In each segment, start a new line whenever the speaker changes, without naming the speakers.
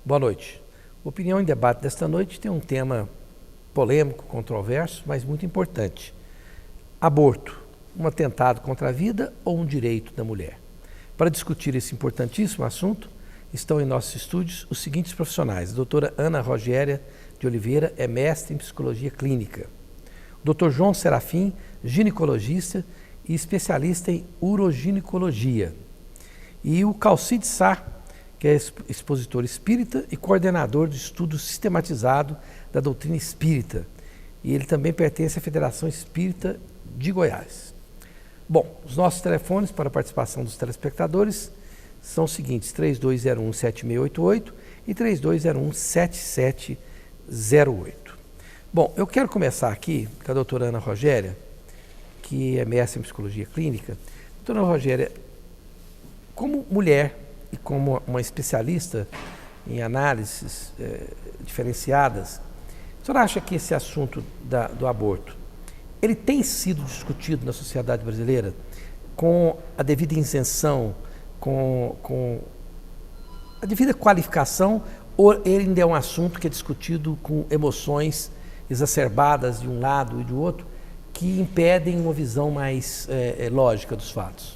Boa noite. O Opinião em Debate desta noite tem um tema polêmico, controverso, mas muito importante. Aborto, um atentado contra a vida ou um direito da mulher? Para discutir esse importantíssimo assunto, estão em nossos estúdios os seguintes profissionais. A doutora Ana Rogéria de Oliveira é mestre em Psicologia Clínica. O doutor João Serafim, ginecologista e especialista em Uroginecologia. E o Calcide Sá, que é expositor espírita e coordenador de estudo sistematizado da doutrina espírita. E ele também pertence à Federação Espírita de Goiás. Bom, os nossos telefones para a participação dos telespectadores são os seguintes: 3201-7688 e 3201-7708. Bom, eu quero começar aqui com a doutora Ana Rogéria, que é mestre em Psicologia Clínica. Doutora Rogéria, como mulher e como uma especialista em análises diferenciadas, a senhora acha que esse assunto do aborto, ele tem sido discutido na sociedade brasileira com a devida isenção, com a devida qualificação, ou ele ainda é um assunto que é discutido com emoções exacerbadas de um lado e do outro, que impedem uma visão mais lógica dos fatos?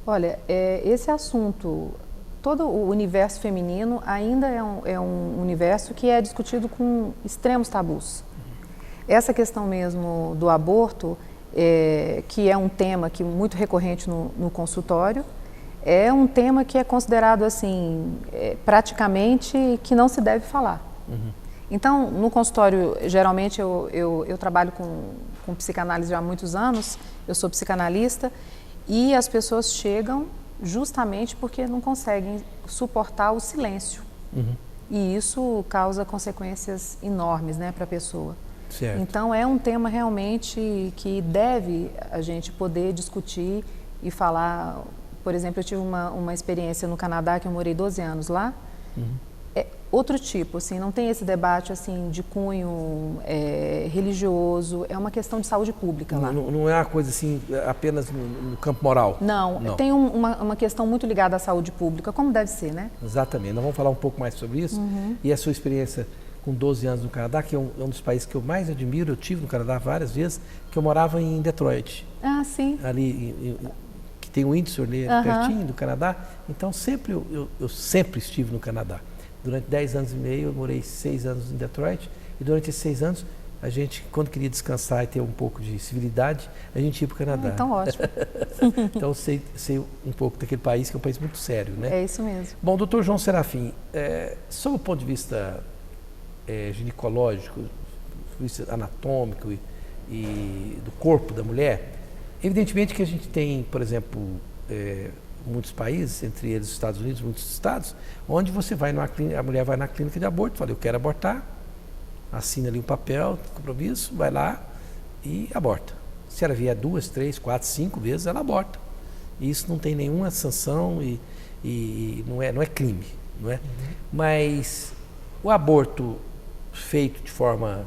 Olha, esse assunto, todo o universo feminino ainda é um universo que é discutido com extremos tabus. Essa questão mesmo do aborto, que é um tema muito recorrente no consultório, é um tema que é considerado assim, praticamente que não se deve falar. Uhum. Então, no consultório, geralmente eu trabalho com psicanálise já há muitos anos, eu sou psicanalista, e as pessoas chegam justamente porque não conseguem suportar o silêncio. Uhum. E isso causa consequências enormes, né, para a pessoa.
Certo.
Então, é um tema realmente que deve a gente poder discutir e falar. Por exemplo, eu tive uma experiência no Canadá, que eu morei 12 anos lá. Uhum. É outro tipo, assim, não tem esse debate assim, de cunho religioso, é uma questão de saúde pública lá.
Não é uma coisa assim, apenas no campo moral?
Não. Tem uma questão muito ligada à saúde pública, como deve ser, né?
Exatamente, nós vamos falar um pouco mais sobre isso. Uhum. E a sua experiência com 12 anos no Canadá, que é um dos países que eu mais admiro, eu tive no Canadá várias vezes, que eu morava em Detroit.
Ah, sim.
Ali, que tem o Windsor ali, pertinho do Canadá. Então, eu sempre estive no Canadá. Durante 10 anos e meio, eu morei 6 anos em Detroit, e durante esses 6 anos, a gente, quando queria descansar e ter um pouco de civilidade, a gente ia para o Canadá.
Então, ótimo.
Então, eu sei um pouco daquele país, que é um país muito sério, né?
É isso mesmo.
Bom, doutor João Serafim, sob o ponto de vista ginecológico, do ponto de vista anatômico e do corpo da mulher, evidentemente que a gente tem, por exemplo, muitos países, entre eles os Estados Unidos, muitos estados, onde você vai a mulher vai na clínica de aborto, fala, eu quero abortar, assina ali um papel, compromisso, vai lá e aborta. Se ela vier 2, 3, 4, 5 vezes, ela aborta. E isso não tem nenhuma sanção e não é crime, não é? Uhum. Mas o aborto feito de forma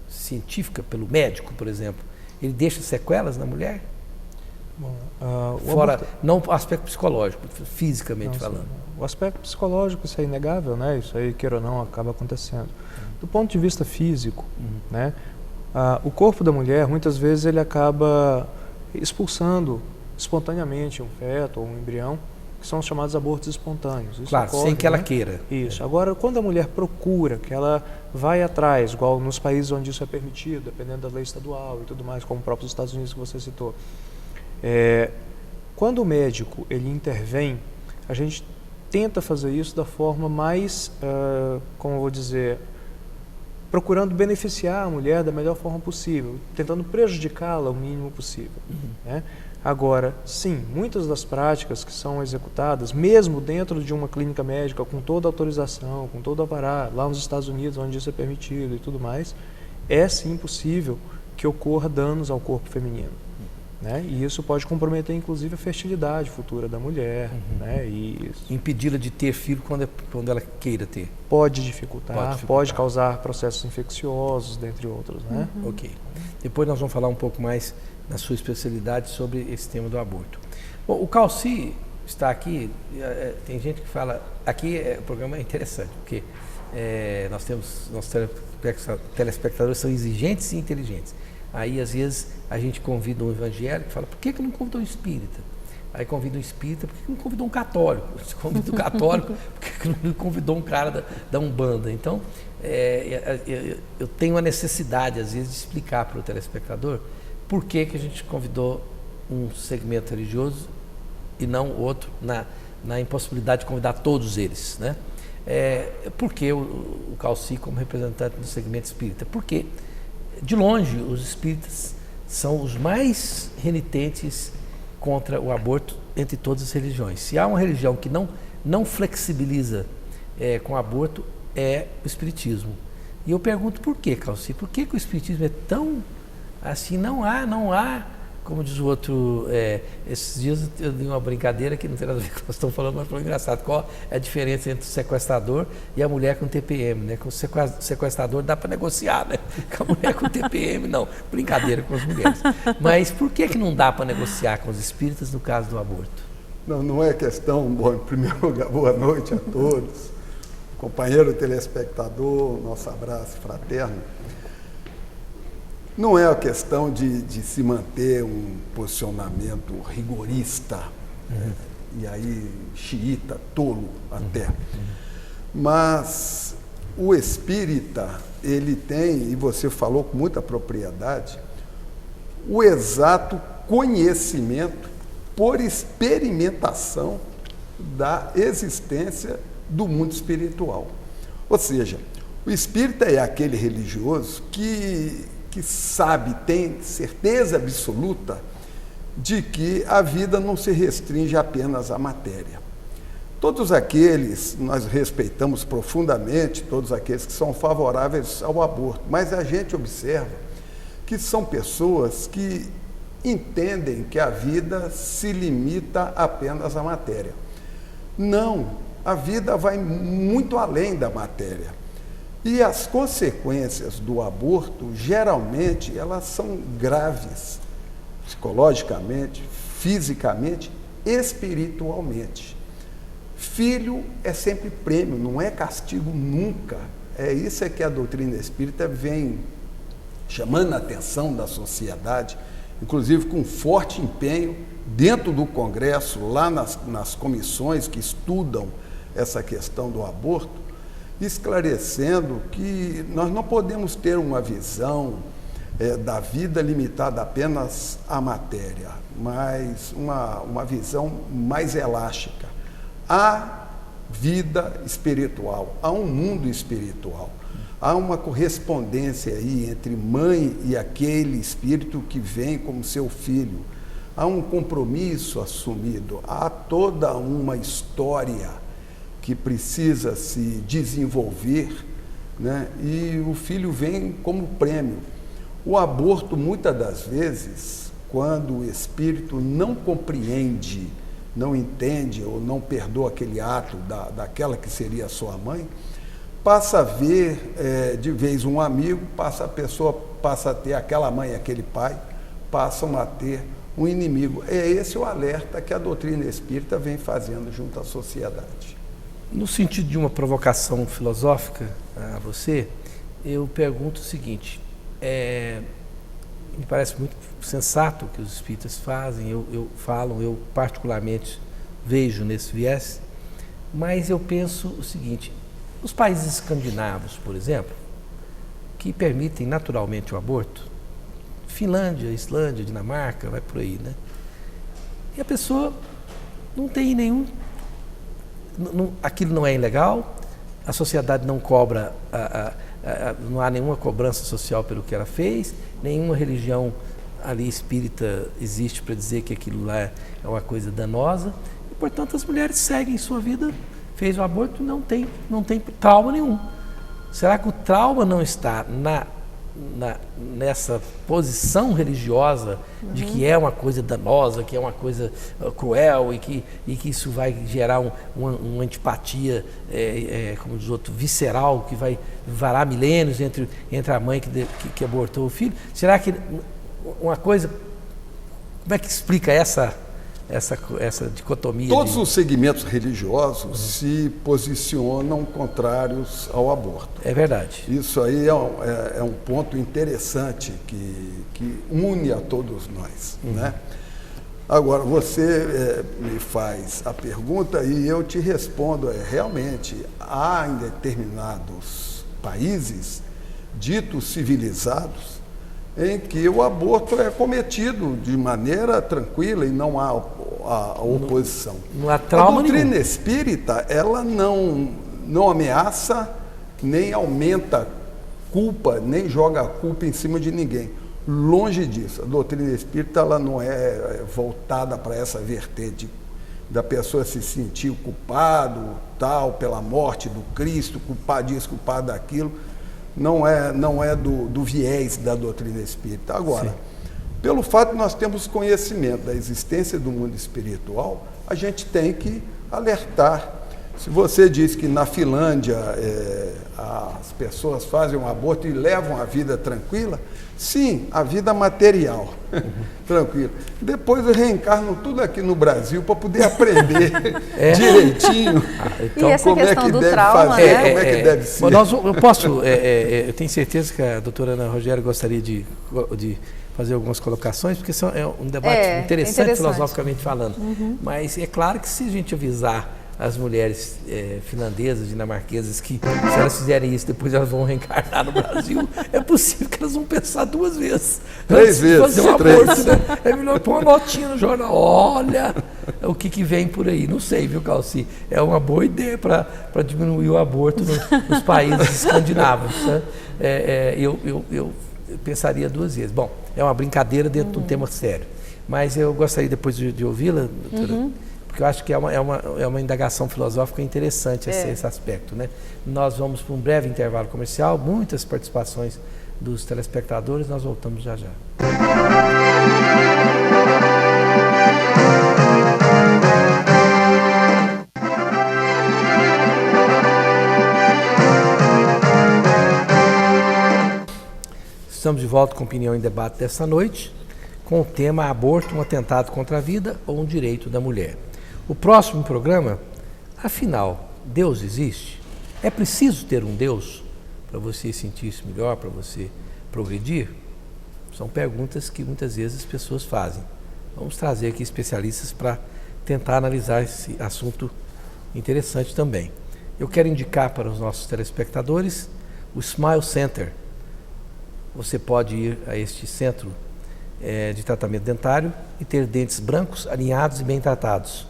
científica, pelo médico, por exemplo, ele deixa sequelas na mulher?
Bom,
fora, não o aspecto psicológico, fisicamente falando.
O aspecto psicológico, isso é inegável, né? Isso aí, queira ou não, acaba acontecendo. Do ponto de vista físico, né? O corpo da mulher, muitas vezes, ele acaba expulsando espontaneamente um feto ou um embrião, que são os chamados abortos espontâneos. Isso
claro,
ocorre,
sem que ela queira.
Isso. Agora, quando a mulher procura, que ela vai atrás, igual nos países onde isso é permitido, dependendo da lei estadual e tudo mais, como o próprio Estados Unidos que você citou, quando o médico ele intervém, a gente tenta fazer isso da forma mais, como eu vou dizer, procurando beneficiar a mulher da melhor forma possível, tentando prejudicá-la o mínimo possível. Né? Agora, sim, muitas das práticas que são executadas, mesmo dentro de uma clínica médica, com toda a autorização, com todo o alvará, lá nos Estados Unidos, onde isso é permitido e tudo mais, é sim possível que ocorra danos ao corpo feminino. Né? E isso pode comprometer, inclusive, a fertilidade futura da mulher. Né? E
impedi-la de ter filho quando ela queira ter.
Pode dificultar, pode causar processos infecciosos, dentre outros. Né?
Ok. Depois nós vamos falar um pouco mais na sua especialidade sobre esse tema do aborto. Bom, o Calci está aqui, tem gente que fala, aqui o programa é interessante, porque nossos telespectadores são exigentes e inteligentes. Aí, às vezes, a gente convida um evangélico e fala, por que não convidou um espírita? Aí convida um espírita, por que não convidou um católico? Se convida um católico, por que não convidou um cara da Umbanda? Então, eu tenho a necessidade, às vezes, de explicar para o telespectador por que a gente convidou um segmento religioso e não outro, na impossibilidade de convidar todos eles, né? Por que o Calci como representante do segmento espírita? Porque, de longe, os espíritas são os mais renitentes contra o aborto entre todas as religiões. Se há uma religião que não flexibiliza com o aborto, é o espiritismo. E eu pergunto por quê, Calci? Por que o espiritismo é tão assim? Não há, como diz o outro, esses dias eu dei uma brincadeira que não tem nada a ver com o que nós estamos falando, mas foi engraçado. Qual é a diferença entre o sequestrador e a mulher com TPM, né? Com o sequestrador dá para negociar, né? Com a mulher com TPM, não. Brincadeira com as mulheres. Mas por que não dá para negociar com os espíritas no caso do aborto?
Não é questão, bom, em primeiro lugar, boa noite a todos. Companheiro telespectador, nosso abraço fraterno. Não é a questão de se manter um posicionamento rigorista, e aí xiita, tolo até. Mas o espírita, ele tem, e você falou com muita propriedade, o exato conhecimento por experimentação da existência do mundo espiritual. Ou seja, o espírita é aquele religioso que sabe, tem certeza absoluta de que a vida não se restringe apenas à matéria. Todos aqueles, nós respeitamos profundamente, todos aqueles que são favoráveis ao aborto, mas a gente observa que são pessoas que entendem que a vida se limita apenas à matéria. Não, a vida vai muito além da matéria. E as consequências do aborto, geralmente, elas são graves, psicologicamente, fisicamente, espiritualmente. Filho é sempre prêmio, não é castigo nunca. Isso é que a doutrina espírita vem chamando a atenção da sociedade, inclusive com forte empenho dentro do Congresso, lá nas comissões que estudam essa questão do aborto, esclarecendo que nós não podemos ter uma visão da vida limitada apenas à matéria, mas uma visão mais elástica. Há vida espiritual, há um mundo espiritual, há uma correspondência aí entre mãe e aquele espírito que vem como seu filho, há um compromisso assumido, há toda uma história que precisa se desenvolver, né? E o filho vem como prêmio. O aborto, muitas das vezes, quando o espírito não compreende, não entende ou não perdoa aquele ato daquela que seria a sua mãe, passa a ver de vez um amigo, a pessoa passa a ter aquela mãe, aquele pai, passam a ter um inimigo. É esse o alerta que a doutrina espírita vem fazendo junto à sociedade.
No sentido de uma provocação filosófica a você, eu pergunto o seguinte, me parece muito sensato o que os espíritas fazem, eu particularmente vejo nesse viés, mas eu penso o seguinte, os países escandinavos, por exemplo, que permitem naturalmente o aborto, Finlândia, Islândia, Dinamarca, vai por aí, né? E a pessoa não tem nenhum... aquilo não é ilegal, a sociedade não cobra, não há nenhuma cobrança social pelo que ela fez, nenhuma religião ali espírita existe para dizer que aquilo lá é uma coisa danosa, e portanto as mulheres seguem sua vida, fez o aborto, não tem trauma nenhum. Será que o trauma não está nessa posição religiosa de que é uma coisa danosa, que é uma coisa cruel e que isso vai gerar uma antipatia, como diz outro, visceral, que vai varar milênios entre a mãe que abortou o filho? Será que uma coisa... Como é que explica essa essa dicotomia.
Todos os segmentos religiosos se posicionam contrários ao aborto.
É verdade.
Isso aí é um ponto interessante que une a todos nós, né? Agora, você me faz a pergunta e eu te respondo, realmente, há em determinados países ditos civilizados em que o aborto é cometido de maneira tranquila e não há a oposição.
Não há trauma
A doutrina
nenhum.
espírita, ela não ameaça, nem aumenta culpa, nem joga a culpa em cima de ninguém. Longe disso. A doutrina espírita, ela não é voltada para essa vertente da pessoa se sentir culpado, tal, pela morte do Cristo, culpado disso, culpado daquilo. Não é do viés da doutrina espírita. Agora, pelo fato de nós termos conhecimento da existência do mundo espiritual, a gente tem que alertar. Se você diz que na Finlândia as pessoas fazem um aborto e levam a vida tranquila, sim, a vida material, tranquila. Depois reencarnam tudo aqui no Brasil para poder aprender direitinho
Então, e essa
como
questão
é que
do
deve
trauma,
fazer,
né?
como é que deve ser.
Bom, eu tenho certeza que a doutora Ana Rogéria gostaria de fazer algumas colocações, porque isso é um debate interessante filosoficamente falando. Mas é claro que se a gente avisar as mulheres finlandesas, dinamarquesas, que se elas fizerem isso, depois elas vão reencarnar no Brasil, é possível que elas vão pensar 2 vezes.
3 vezes.
Fazer um aborto, né? É melhor pôr uma notinha no jornal. Olha o que vem por aí. Não sei, viu, Calci? É uma boa ideia para diminuir o aborto nos países escandinavos. Né? Eu pensaria 2 vezes. Bom, é uma brincadeira dentro de um tema sério. Mas eu gostaria depois de ouvi-la, doutora, porque eu acho que é uma indagação filosófica interessante esse aspecto, né? Nós vamos para um breve intervalo comercial, muitas participações dos telespectadores, nós voltamos já já. Estamos de volta com Opinião em Debate desta noite, com o tema aborto, um atentado contra a vida ou um direito da mulher. O próximo programa, afinal, Deus existe? É preciso ter um Deus para você sentir-se melhor, para você progredir? São perguntas que muitas vezes as pessoas fazem. Vamos trazer aqui especialistas para tentar analisar esse assunto interessante também. Eu quero indicar para os nossos telespectadores o Smile Center. Você pode ir a este centro de tratamento dentário e ter dentes brancos, alinhados e bem tratados,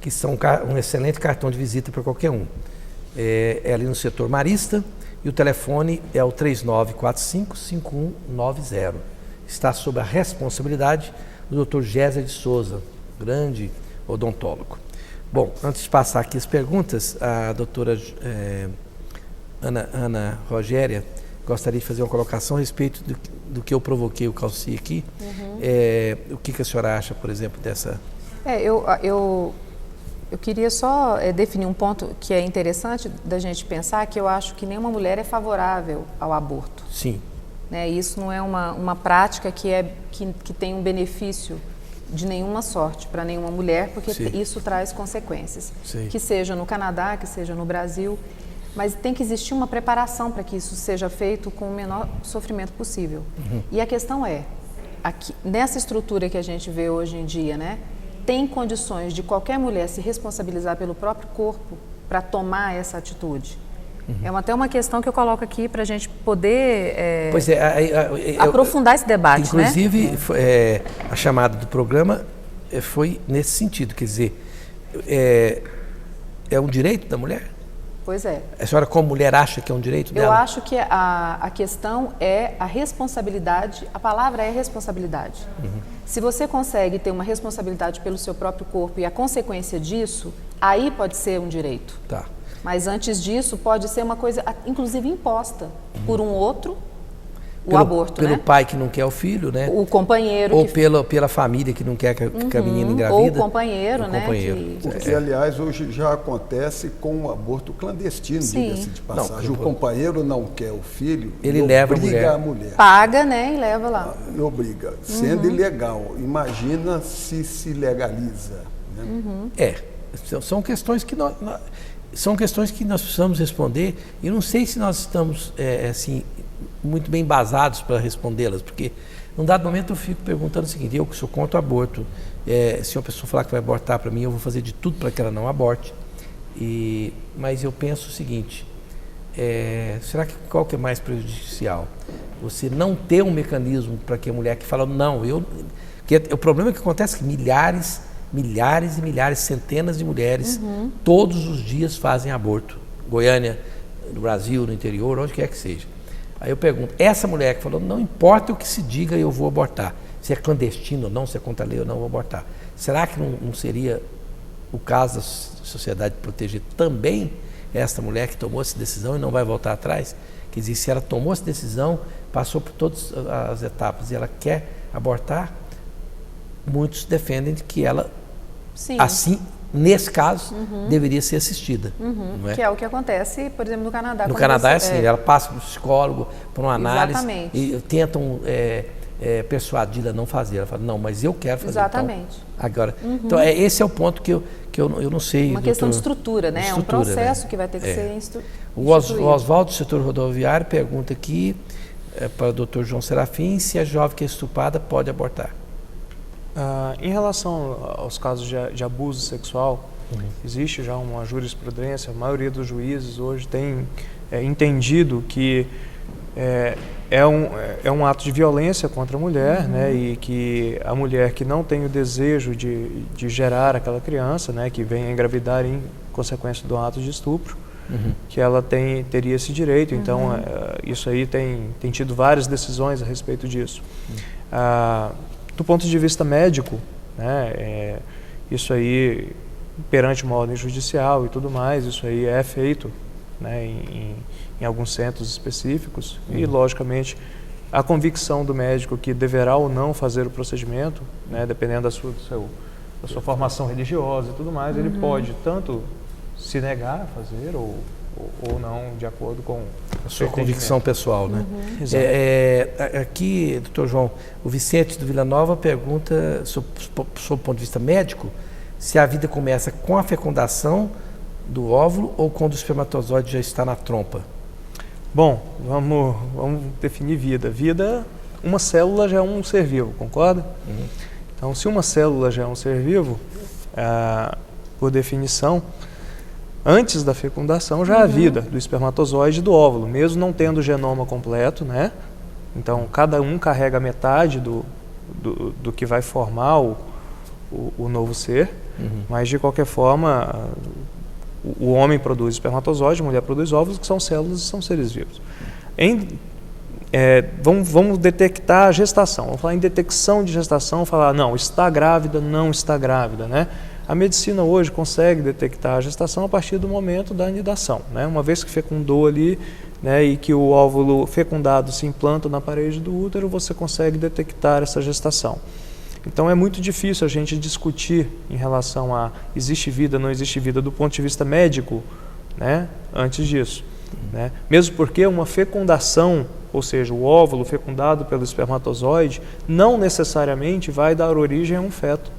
que são um excelente cartão de visita para qualquer um. É ali no setor Marista e o telefone é o 3945-5190. Está sob a responsabilidade do Dr. Géser de Souza, grande odontólogo. Bom, antes de passar aqui as perguntas, a doutora Ana Rogéria gostaria de fazer uma colocação a respeito do que eu provoquei o Calci aqui. O que a senhora acha, por exemplo, dessa...
Eu queria só definir um ponto que é interessante da gente pensar, que eu acho que nenhuma mulher é favorável ao aborto.
Sim.
Né? Isso não é uma prática que tem um benefício de nenhuma sorte para nenhuma mulher, porque isso traz consequências.
Sim.
Que seja no Canadá, que seja no Brasil, mas tem que existir uma preparação para que isso seja feito com o menor sofrimento possível. E a questão aqui, nessa estrutura que a gente vê hoje em dia, né? Tem condições de qualquer mulher se responsabilizar pelo próprio corpo para tomar essa atitude? É até uma questão que eu coloco aqui para a gente poder aprofundar esse debate.
Inclusive, né? A chamada do programa foi nesse sentido, quer dizer, é um direito da mulher?
Pois é.
A senhora, como mulher, acha que é um direito dela?
Eu acho que a questão é a responsabilidade, a palavra é responsabilidade. Se você consegue ter uma responsabilidade pelo seu próprio corpo e a consequência disso, aí pode ser um direito.
Tá.
Mas antes disso, pode ser uma coisa, inclusive, imposta por um outro aborto,
pelo
né?
pai que não quer o filho, né?
O companheiro
ou pela família que não quer que a menina engravida.
Ou o companheiro, né?
Porque, aliás, hoje já acontece com o aborto clandestino, diga-se de passagem. O companheiro não quer o filho,
ele leva
a mulher.
Paga, né? E leva lá.
Obriga. Sendo ilegal. Imagina se legaliza. Né?
São questões que nós precisamos responder, e não sei se nós estamos assim, muito bem embasados para respondê-las, porque num dado momento eu fico perguntando o seguinte: eu que sou contra o aborto, se uma pessoa falar que vai abortar para mim, eu vou fazer de tudo para que ela não aborte, mas eu penso o seguinte, será que qual que é mais prejudicial? Você não ter um mecanismo para que a mulher que fala não, porque o problema é que acontece que milhares e milhares, centenas de mulheres, todos os dias fazem aborto. Goiânia, no Brasil, no interior, onde quer que seja. Aí eu pergunto, essa mulher que falou, não importa o que se diga, eu vou abortar. Se é clandestino ou não, se é contra a lei ou não, eu vou abortar. Será que não seria o caso da sociedade proteger também essa mulher que tomou essa decisão e não vai voltar atrás? Quer dizer, se ela tomou essa decisão, passou por todas as etapas e ela quer abortar, muitos defendem que ela, assim, nesse caso, deveria ser assistida. Não é?
Que é o que acontece, por exemplo, no Canadá.
No Canadá é assim, ela passa para o psicólogo, por uma análise,
Exatamente.
E tentam persuadi-la a não fazer. Ela fala, não, mas eu quero fazer.
Exatamente.
Então, agora, então esse é o ponto que eu não sei.
Uma questão de estrutura, né? É um processo, né, que vai ter que ser instituído.
O Oswaldo, do setor rodoviário, pergunta aqui para o Dr. João Serafim se a jovem que é estuprada pode abortar.
Em relação aos casos de abuso sexual, existe já uma jurisprudência, a maioria dos juízes hoje tem entendido que é um ato de violência contra a mulher, né, e que a mulher que não tem o desejo de gerar aquela criança, né, que venha a engravidar em consequência do ato de estupro, que ela teria esse direito. Então, isso aí tem tido várias decisões a respeito disso. Do ponto de vista médico, né, isso aí, perante uma ordem judicial e tudo mais, isso aí é feito, né, em alguns centros específicos e, logicamente, a convicção do médico que deverá ou não fazer o procedimento, né, dependendo da sua formação religiosa e tudo mais, ele pode tanto se negar a fazer ou não, de acordo com
a sua convicção pessoal, né? Aqui, doutor João, o Vicente do Vila Nova pergunta, sob o ponto de vista médico, se a vida começa com a fecundação do óvulo ou quando o espermatozoide já está na trompa.
Bom, vamos definir vida. Vida, uma célula já é um ser vivo, concorda? Então, se uma célula já é um ser vivo, por definição, antes da fecundação já há vida do espermatozoide e do óvulo, mesmo não tendo o genoma completo, né? Então, cada um carrega metade do que vai formar o novo ser, mas de qualquer forma, o homem produz espermatozoide, a mulher produz óvulos, que são células e são seres vivos. Vamos detectar a gestação, vamos falar em detecção de gestação, falar, não, está grávida, não está grávida, né? A medicina hoje consegue detectar a gestação a partir do momento da anidação, né? Uma vez que fecundou ali, né, e que o óvulo fecundado se implanta na parede do útero, você consegue detectar essa gestação. Então é muito difícil a gente discutir em relação a existe vida, não existe vida do ponto de vista médico, né, antes disso, né? Mesmo porque uma fecundação, ou seja, o óvulo fecundado pelo espermatozoide, não necessariamente vai dar origem a um feto.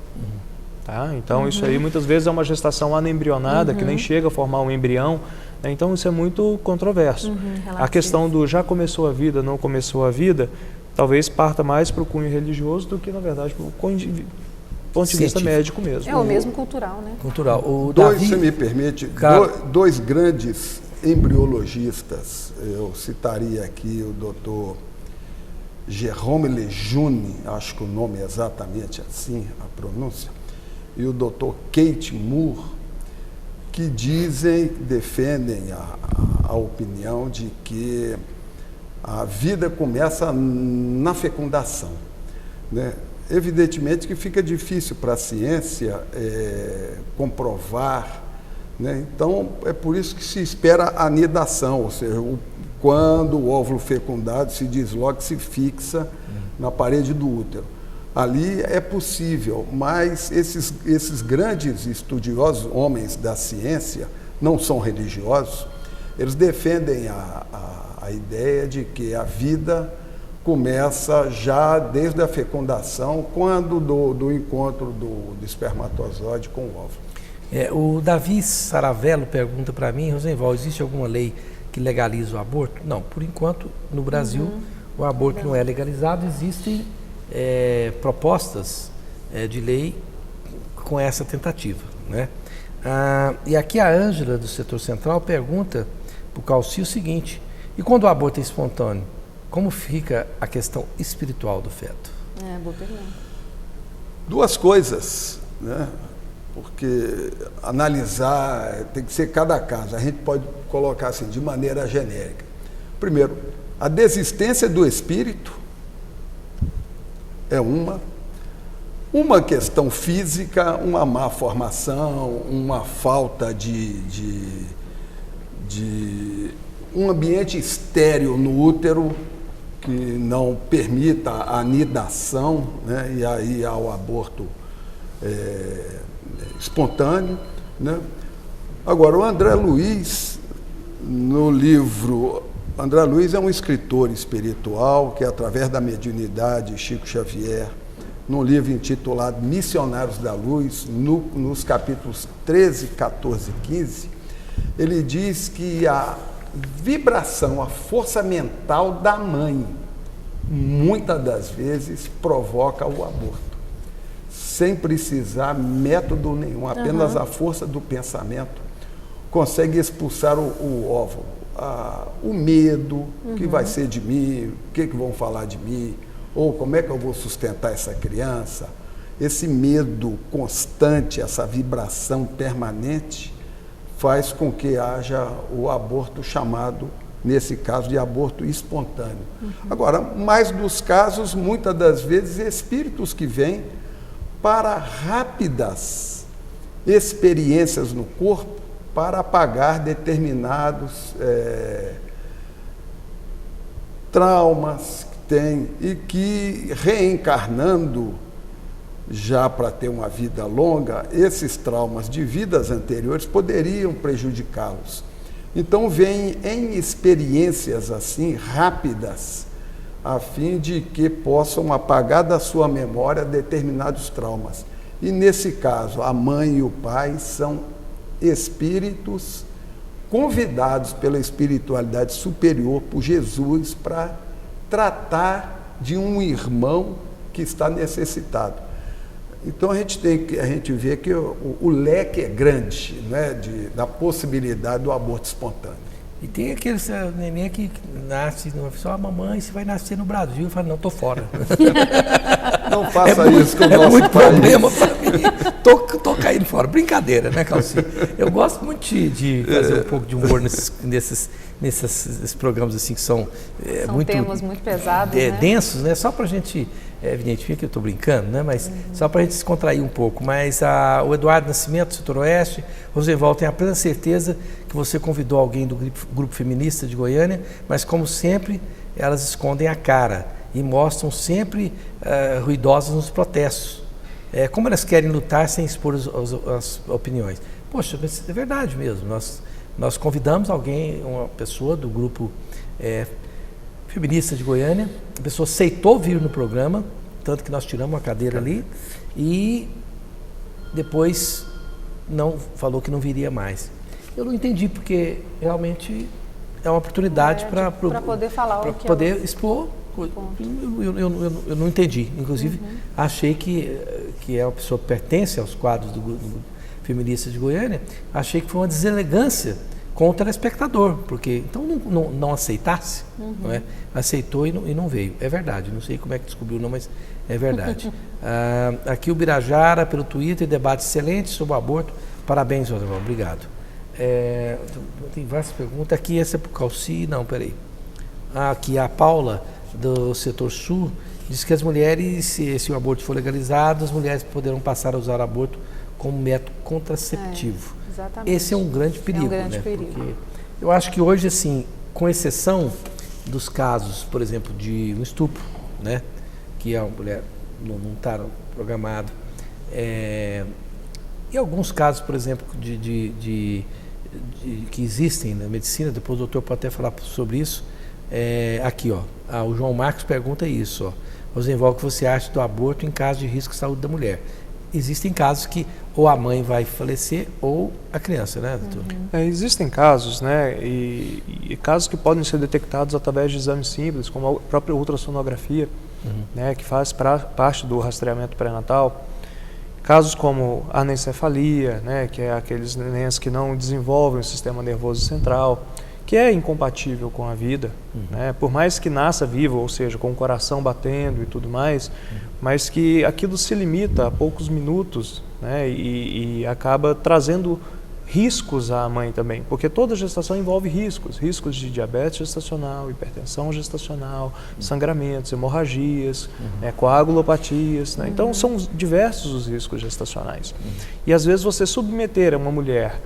Tá? Então isso aí muitas vezes é uma gestação anembrionada, que nem chega a formar um embrião, né? Então isso é muito controverso. A questão do já começou a vida, não começou a vida, talvez parta mais para o cunho religioso do que, na verdade, para o ponto de vista médico mesmo.
É o mesmo cultural, né?
Cultural.
Se me permite, dois grandes embriologistas, eu citaria aqui o doutor Jérôme Lejeune, acho que o nome é exatamente assim, a pronúncia, e o Dr. Kate Moore, que defendem a opinião de que a vida começa na fecundação, né? Evidentemente que fica difícil para a ciência comprovar, né? Então é por isso que se espera a anidação, ou seja, quando o óvulo fecundado se desloca e se fixa na parede do útero. Ali é possível, mas esses grandes estudiosos, homens da ciência, não são religiosos, eles defendem a ideia de que a vida começa já desde a fecundação, quando do encontro do espermatozoide com o óvulo.
O Davi Saravello pergunta para mim, Rosenval, existe alguma lei que legaliza o aborto? Não, por enquanto, no Brasil, o aborto não é legalizado, existem propostas de lei com essa tentativa, né? E aqui a Ângela, do setor central, pergunta para o Calci o seguinte: e quando o aborto é espontâneo, como fica a questão espiritual do feto?
Boa pergunta.
Duas coisas, né? Porque analisar tem que ser cada caso. A gente pode colocar assim, de maneira genérica. Primeiro, a desistência do espírito é uma questão física, uma má formação, uma falta de um ambiente estéril no útero que não permita a anidação, né? E aí há o aborto espontâneo, né? Agora, o André Luiz, no livro... André Luiz é um escritor espiritual que, através da mediunidade, Chico Xavier, num livro intitulado Missionários da Luz, nos capítulos 13, 14 e 15, ele diz que a vibração, a força mental da mãe, muitas das vezes provoca o aborto, sem precisar método nenhum, apenas a força do pensamento consegue expulsar o óvulo. O medo, o que vai ser de mim, o que vão falar de mim, ou como é que eu vou sustentar essa criança, esse medo constante, essa vibração permanente, faz com que haja o aborto chamado, nesse caso, de aborto espontâneo. Agora, mais dos casos, muitas das vezes, espíritos que vêm para rápidas experiências no corpo, para apagar determinados traumas que tem e que, reencarnando já para ter uma vida longa, esses traumas de vidas anteriores poderiam prejudicá-los. Então, vem em experiências assim, rápidas, a fim de que possam apagar da sua memória determinados traumas. E, nesse caso, a mãe e o pai são espíritos convidados pela espiritualidade superior, por Jesus, para tratar de um irmão que está necessitado. Então a gente vê que o leque é grande, né, da possibilidade do aborto espontâneo.
E tem aqueles neném que nasce, só mamãe, você vai nascer no Brasil. Eu falo, não, estou fora.
Não faça isso com o nosso
muito
país.
Problema para mim. Tô caindo fora. Brincadeira, né, Calci? Eu gosto muito de fazer um pouco de humor nesses programas assim que são muito
temas muito pesados, né?
Densos, né? Só para a gente, evidentemente que eu estou brincando, né? Mas só para a gente se contrair um pouco. Mas o Eduardo Nascimento, do Setor Oeste, Rosenval, tem a plena certeza que você convidou alguém do grupo feminista de Goiânia, mas como sempre, elas escondem a cara e mostram sempre ruidosas nos protestos. Como elas querem lutar sem expor as opiniões. Poxa, mas é verdade mesmo. Nós convidamos alguém, uma pessoa do grupo feminista de Goiânia, a pessoa aceitou vir no programa, tanto que nós tiramos uma cadeira ali, e depois falou que não viria mais. Eu não entendi, porque realmente é uma oportunidade para
poder falar o que
poder expor. Eu não entendi. Inclusive, achei que é uma pessoa que pertence aos quadros do feminista de Goiânia, achei que foi uma deselegância com o telespectador, porque então não aceitasse, não é? Aceitou e não veio. É verdade, não sei como é que descobriu não, mas é verdade. Aqui o Birajara, pelo Twitter, debate excelente sobre o aborto. Parabéns, Rosenval, obrigado. Tem várias perguntas. Aqui essa é para o Calci, não, peraí. Aqui a Paula, do Setor Sul, diz que as mulheres, se o aborto for legalizado, as mulheres poderão passar a usar o aborto como método contraceptivo.
Exatamente.
Esse é um grande perigo,
perigo.
Porque eu acho que hoje, assim, com exceção dos casos, por exemplo, de um estupro, né? Que a mulher não está programado. E alguns casos, por exemplo, que existem na medicina, depois o doutor pode até falar sobre isso. Aqui, ó, o João Marcos pergunta isso, ó. Rosenwald, o que você acha do aborto em caso de risco de saúde da mulher? Existem casos que ou a mãe vai falecer ou a criança, né, doutor?
Existem casos, né, e casos que podem ser detectados através de exames simples, como a própria ultrassonografia, né, que faz parte do rastreamento pré-natal. Casos como anencefalia, né, que é aqueles nenéns que não desenvolvem o sistema nervoso central, que é incompatível com a vida, né, por mais que nasça vivo, ou seja, com o coração batendo e tudo mais, mas que aquilo se limita a poucos minutos, né, e acaba trazendo riscos à mãe também, porque toda gestação envolve riscos de diabetes gestacional, hipertensão gestacional, sangramentos, hemorragias, né, coagulopatias, né? Então são diversos os riscos gestacionais. E às vezes você submeter a uma mulher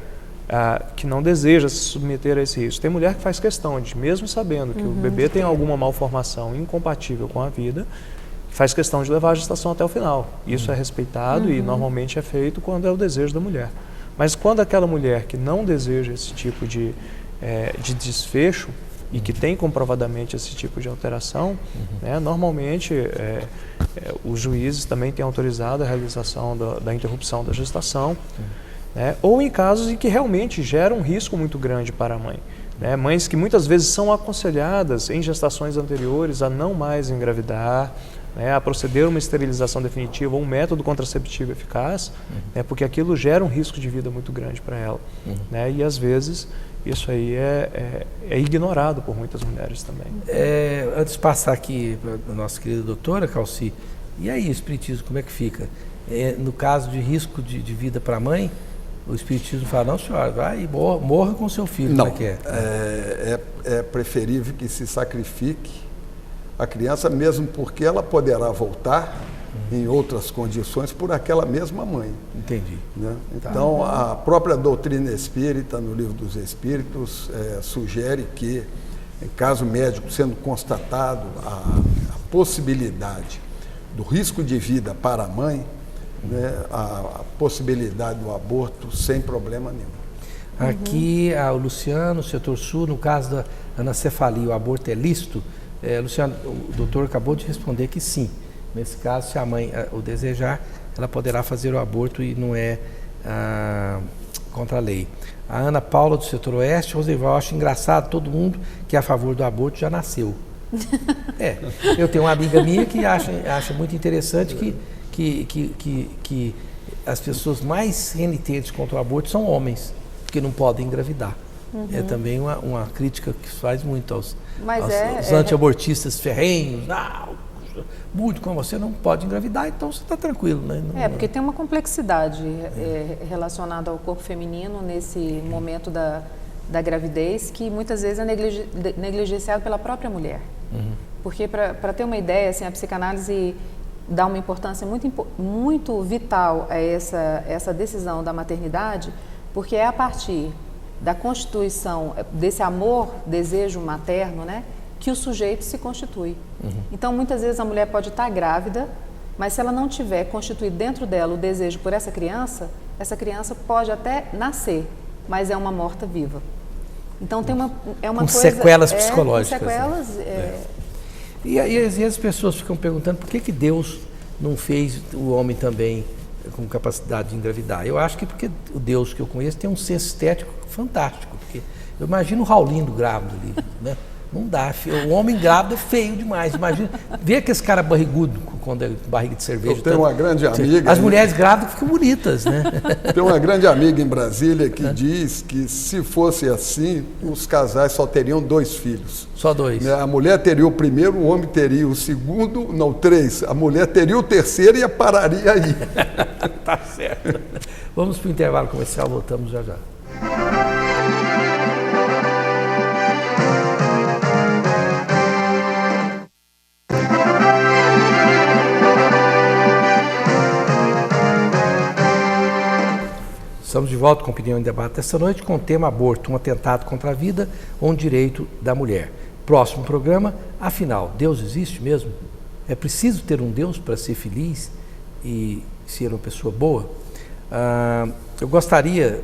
que não deseja se submeter a esse risco. Tem mulher que faz questão de, mesmo sabendo que o bebê tem alguma malformação incompatível com a vida, faz questão de levar a gestação até o final. Isso é respeitado e normalmente é feito quando é o desejo da mulher. Mas quando aquela mulher que não deseja esse tipo de desfecho e que tem comprovadamente esse tipo de alteração, né, normalmente os juízes também têm autorizado a realização da interrupção da gestação, né, ou em casos em que realmente gera um risco muito grande para a mãe. Né, mães que muitas vezes são aconselhadas em gestações anteriores a não mais engravidar, né, a proceder a uma esterilização definitiva ou um método contraceptivo eficaz, né, porque aquilo gera um risco de vida muito grande para ela. Né, e às vezes isso aí é ignorado por muitas mulheres também.
Antes de passar aqui para a nossa querida doutora Calci, e aí o espiritismo como é que fica? No caso de risco de vida para a mãe, o espiritismo fala, não senhora, vai e morra com seu filho.
Não,
como é que
é preferível que se sacrifique a criança, mesmo porque ela poderá voltar em outras condições por aquela mesma mãe.
Entendi.
Né? Então, a própria doutrina espírita, no Livro dos Espíritos, sugere que, em caso médico sendo constatado a possibilidade do risco de vida para a mãe, né, a possibilidade do aborto sem problema nenhum.
Aqui, o Luciano, setor sul, no caso da anencefalia, o aborto é lícito? Luciano, o doutor acabou de responder que sim. Nesse caso, se a mãe o desejar, ela poderá fazer o aborto e não é contra a lei. A Ana Paula, do setor oeste, Rosenwald, acho engraçado, todo mundo que é a favor do aborto já nasceu. Eu tenho uma amiga minha que acha muito interessante que as pessoas mais renitentes contra o aborto são homens, que não podem engravidar. É também uma crítica que se faz muito aos anti-abortistas ferrenhos. Muito como você não pode engravidar, então você está tranquilo, né?
Porque tem uma complexidade relacionada ao corpo feminino nesse momento da gravidez que muitas vezes é negligenciado pela própria mulher. Porque, para ter uma ideia, assim, a psicanálise dá uma importância muito vital a essa decisão da maternidade, porque é a partir da constituição desse amor, desejo materno, né, que o sujeito se constitui. Então, muitas vezes a mulher pode estar grávida, mas se ela não tiver constituído dentro dela o desejo por essa criança pode até nascer, mas é uma morta-viva. Então, tem uma
com
coisa...
sequelas psicológicas.
Com sequelas...
E as pessoas ficam perguntando por que Deus não fez o homem também com capacidade de engravidar. Eu acho que porque o Deus que eu conheço tem um senso estético fantástico. Porque eu imagino o Raulindo grávido ali, né? Não dá, o homem grávido é feio demais. Imagina, vê aqueles caras barrigudo, quando é barriga de cerveja.
Eu tenho uma grande amiga...
As mulheres grávidas ficam bonitas, né?
Tem uma grande amiga em Brasília que diz que se fosse assim, os casais só teriam 2 filhos.
Só 2.
A mulher teria o primeiro, o homem teria o segundo, não, 3. A mulher teria o terceiro e pararia aí.
Tá certo. Vamos para o intervalo comercial, voltamos já já. Estamos de volta com Opinião em Debate esta noite com o tema aborto, um atentado contra a vida ou um direito da mulher. Próximo programa, afinal, Deus existe mesmo? É preciso ter um Deus para ser feliz e ser uma pessoa boa? Eu gostaria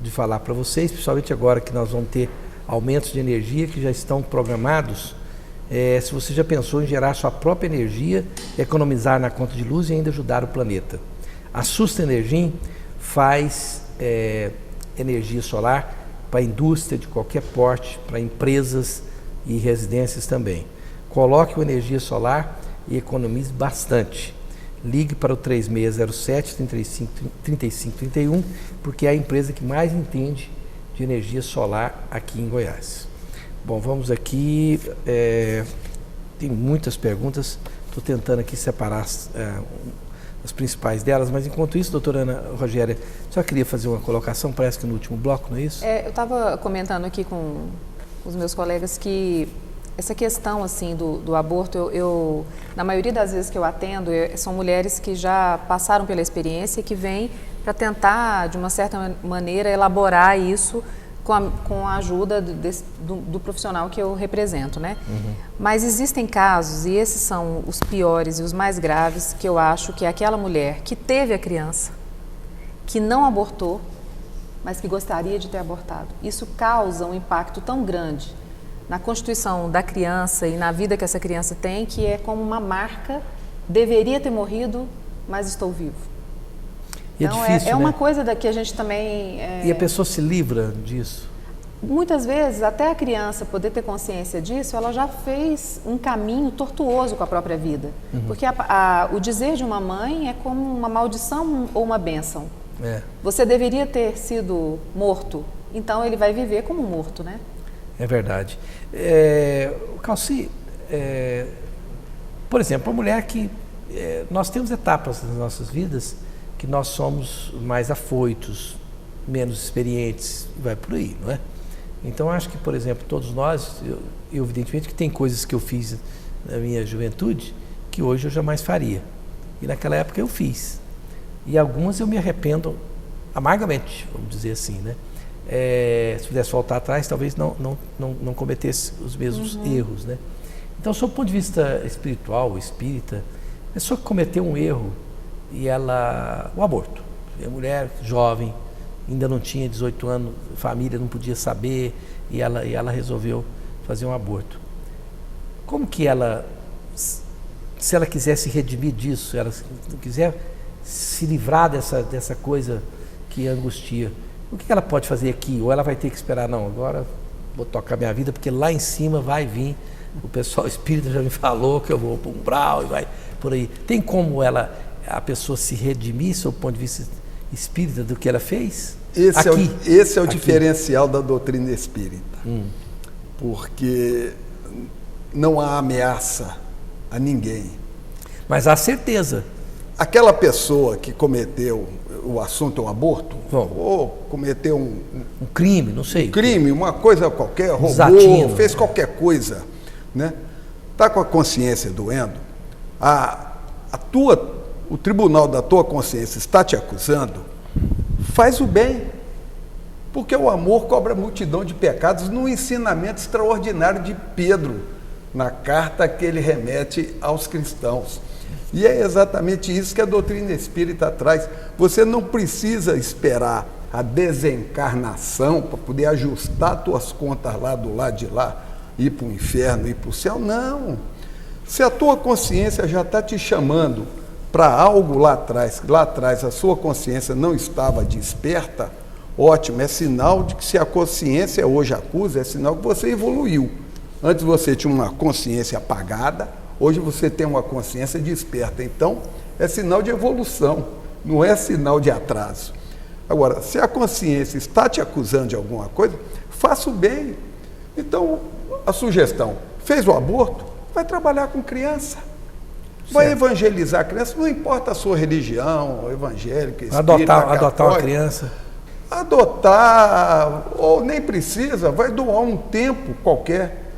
de falar para vocês, principalmente agora que nós vamos ter aumentos de energia que já estão programados, se você já pensou em gerar sua própria energia, economizar na conta de luz e ainda ajudar o planeta. A Susta Energia faz energia solar para a indústria de qualquer porte, para empresas e residências também. Coloque o energia solar e economize bastante. Ligue para o 3607-3531, porque é a empresa que mais entende de energia solar aqui em Goiás. Bom, vamos aqui, tem muitas perguntas, estou tentando aqui separar as principais delas, mas enquanto isso, doutora Ana Rogéria, só queria fazer uma colocação, parece que no último bloco, não é isso?
Eu estava comentando aqui com os meus colegas que essa questão assim do aborto, eu na maioria das vezes que eu atendo, são mulheres que já passaram pela experiência e que vêm para tentar, de uma certa maneira, elaborar isso com a ajuda do profissional que eu represento, né? Uhum. Mas existem casos, e esses são os piores e os mais graves, que eu acho que é aquela mulher que teve a criança, que não abortou, mas que gostaria de ter abortado. Isso causa um impacto tão grande na constituição da criança e na vida que essa criança tem, que é como uma marca, deveria ter morrido, mas estou vivo. Então, é difícil, uma coisa que a gente também...
E a pessoa se livra disso?
Muitas vezes, até a criança poder ter consciência disso, ela já fez um caminho tortuoso com a própria vida. Uhum. Porque o dizer de uma mãe é como uma maldição ou uma bênção. Você deveria ter sido morto, então ele vai viver como morto, né?
É verdade. Calci, por exemplo, a mulher que... nós temos etapas nas nossas vidas que nós somos mais afoitos, menos experientes, e vai por aí, não é? Então, acho que, por exemplo, todos nós, eu evidentemente que tem coisas que eu fiz na minha juventude que hoje eu jamais faria. E naquela época eu fiz. E algumas eu me arrependo amargamente, vamos dizer assim, né? Se pudesse voltar atrás, talvez não cometesse os mesmos erros, né? Então, sob o ponto de vista espiritual, espírita, a pessoa que cometeu um erro, e o aborto, a mulher jovem, ainda não tinha 18 anos, família não podia saber, e ela resolveu fazer um aborto. Como que ela, se ela quiser se redimir disso, ela quiser se livrar dessa coisa que angustia, o que ela pode fazer aqui? Ou ela vai ter que esperar, não, agora vou tocar minha vida, porque lá em cima vai vir, o pessoal espírita já me falou que eu vou para um umbral e vai por aí. Tem como a pessoa se redimir, sob o ponto de vista espírita, do que ela fez?
Esse é o diferencial da doutrina espírita. Porque não há ameaça a ninguém.
Mas há certeza.
Aquela pessoa que cometeu o assunto é um aborto, ou cometeu um
crime, não sei.
Um crime, uma coisa qualquer, roubou,
desatino,
fez qualquer coisa, né? Está com a consciência doendo, o tribunal da tua consciência está te acusando, faz o bem, porque o amor cobra multidão de pecados, no ensinamento extraordinário de Pedro, na carta que ele remete aos cristãos. E é exatamente isso que a doutrina espírita traz. Você não precisa esperar a desencarnação para poder ajustar tuas contas lá do lado de lá, ir para o inferno, ir para o céu. Não. Se a tua consciência já está te chamando para algo lá atrás a sua consciência não estava desperta, ótimo, é sinal de que se a consciência hoje acusa, é sinal que você evoluiu. Antes você tinha uma consciência apagada, hoje você tem uma consciência desperta. Então, é sinal de evolução, não é sinal de atraso. Agora, se a consciência está te acusando de alguma coisa, faça o bem. Então, a sugestão, fez o aborto, vai trabalhar com criança. Vai evangelizar a criança, não importa a sua religião, evangélica, espírita,
adotar uma criança.
Adotar, ou nem precisa, vai doar um tempo qualquer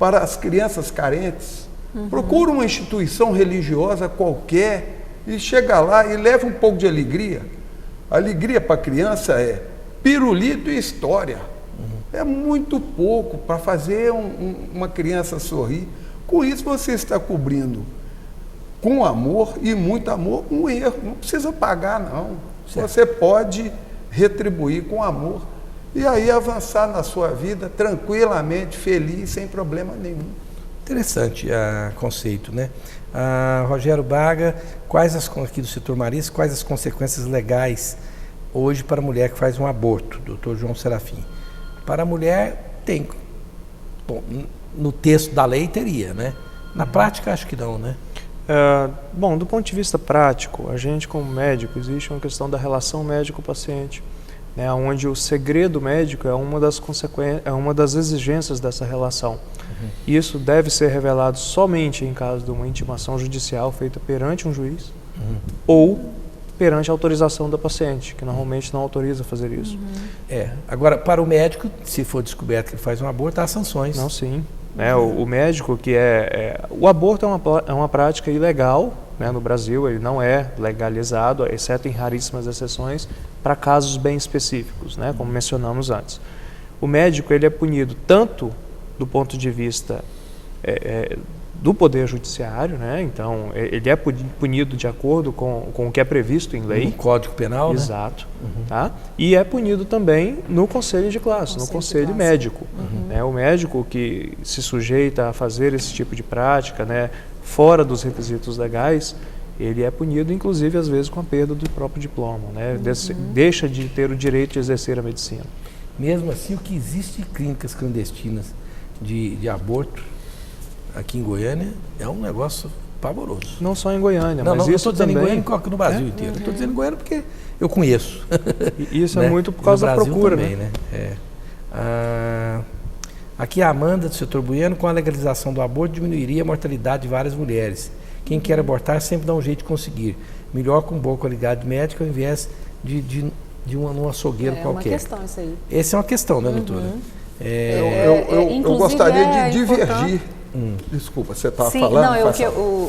para as crianças carentes. Procura uma instituição religiosa qualquer e chega lá e leva um pouco de alegria. A alegria para a criança é pirulito e história. É muito pouco para fazer uma criança sorrir. Com isso você está cobrindo, com amor e muito amor, um erro. Não precisa pagar, não.
Certo.
Você pode retribuir com amor e aí avançar na sua vida tranquilamente, feliz, sem problema nenhum.
Interessante o conceito, né? Rogério Braga, aqui do setor marista, quais as consequências legais hoje para a mulher que faz um aborto? Dr. João Serafim. Para a mulher, tem. Bom, no texto da lei teria, né? Na prática, acho que não, né?
Bom, do ponto de vista prático, a gente como médico, existe uma questão da relação médico-paciente, né, onde o segredo médico é uma das consequências, é uma das exigências dessa relação. Isso deve ser revelado somente em caso de uma intimação judicial feita perante um juiz ou perante a autorização da paciente, que normalmente não autoriza fazer isso.
Agora, para o médico, se for descoberto que ele faz um aborto, há sanções.
Não, sim. O médico que o aborto é uma prática ilegal, né, no Brasil. Ele não é legalizado, exceto em raríssimas exceções, para casos bem específicos, né, como mencionamos antes. O médico ele é punido tanto do ponto de vista do Poder Judiciário, né, então ele é punido de acordo com o que é previsto em lei.
No Código Penal,
exato, né? Tá? E é punido também no Conselho de Classe, no Conselho Médico. Né? O médico que se sujeita a fazer esse tipo de prática, né, fora dos requisitos legais, ele é punido, inclusive, às vezes, com a perda do próprio diploma, né? Deixa de ter o direito de exercer a medicina.
Mesmo assim, o que existe de clínicas clandestinas de aborto aqui em Goiânia é um negócio pavoroso.
Não só em Goiânia,
mas
isso
eu estou dizendo
também...
em Goiânia no Brasil inteiro. Estou dizendo em Goiânia porque eu conheço.
E isso
né?
é muito por causa da procura,
também, né? Aqui a Amanda, do setor buiano, com a legalização do aborto diminuiria a mortalidade de várias mulheres. Quem quer abortar sempre dá um jeito de conseguir. Melhor com boa qualidade médica ao invés de um açougueiro qualquer.
É uma questão isso aí.
Essa é uma questão, né, doutora?
Eu gostaria de divergir. Desculpa, você estava falando?
Não,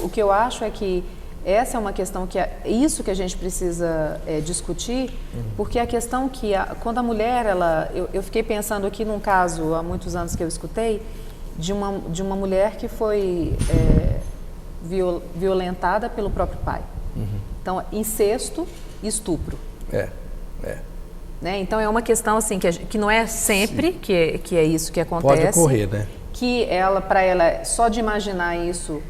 o que eu acho é que essa é uma questão que isso que a gente precisa discutir, porque a questão que quando a mulher, eu fiquei pensando aqui num caso há muitos anos que eu escutei de uma mulher que foi violentada pelo próprio pai. Então, incesto e estupro. Né? Então é uma questão assim que não é sempre que é isso que acontece.
Pode ocorrer, né?
Que para ela, só de imaginar isso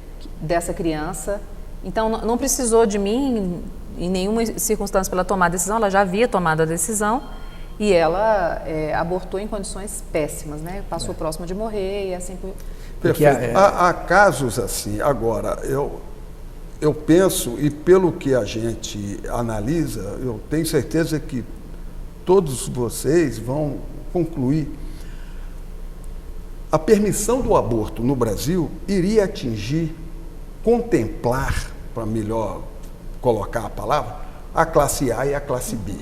dessa criança, então não precisou de mim em nenhuma circunstância para ela tomar a decisão, ela já havia tomado a decisão e ela abortou em condições péssimas, né? Passou próxima de morrer e assim por...
Perfeito. Há casos assim. Agora, eu penso, e pelo que a gente analisa, eu tenho certeza que todos vocês vão concluir. A permissão do aborto no Brasil iria atingir, contemplar, para melhor colocar a palavra, a classe A e a classe B.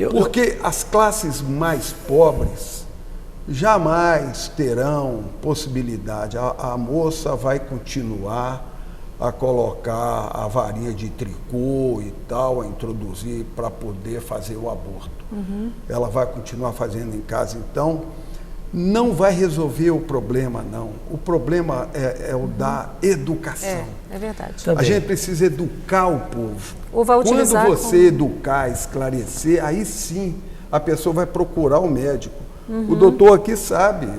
Porque as classes mais pobres jamais terão possibilidade. A moça vai continuar a colocar a varinha de tricô e tal, a introduzir para poder fazer o aborto. Ela vai continuar fazendo em casa, então não vai resolver o problema, não. O problema é o da educação.
É verdade.
Também.
A gente precisa educar o povo.
Ou vai utilizar
Quando você educar, esclarecer, aí sim a pessoa vai procurar o médico. O doutor aqui sabe,